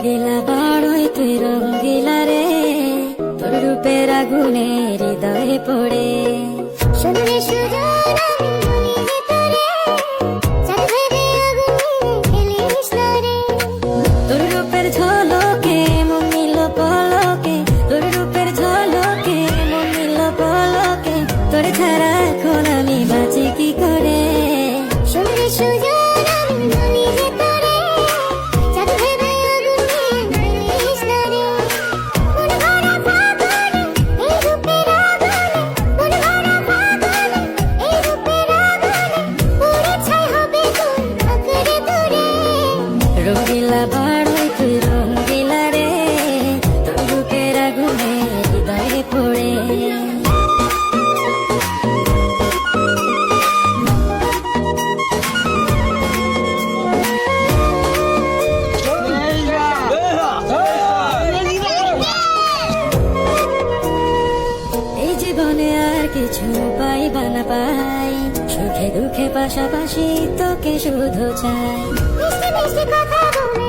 রঙ্গিলা বাড়ই তুই রঙ্গিলা রে, তোর রূপের আগুনে হৃদয়ে পড়ে। সোনারে সুজন আমি বলি যে তোরে, চাঁদ ভেবে আগুনে ফেলিস না রে। তোর রূপের ঝলকে মন নিল পলকে, তোর রূপের ঝলকে মন নিল পলকে, তোর ছাড়া এখন আমি বাঁচি কি করে। সোনারে সুজন আমি বলি যে তোরে, চাঁদ ভেবে আগুনে ফেলিস না রে। মন ভরা ফাগুনে এই রূপের আগুনে, মন ভরা ফাগুনে এই রূপের আগুনে, পুড়ে ছাই হবে কোন আঁকড়ে ধরে। রঙ্গিলা বাড়ই তুই রঙ্গিলা রে, তোর রূপের আগুনে হৃদয়ে পড়ে। এই জীবনে আর কিছু পাইবা না পাই, সুখে দুঃখে পাশাপাশি তোকে শুধু চাই। মিষ্টি মিষ্টি কথা বলে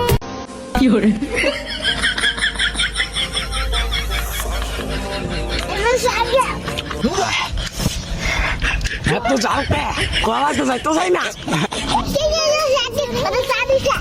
এত জাল পে কলা তো যাইতো যাই না। সেই জন্য লাগছে, চা দিছে।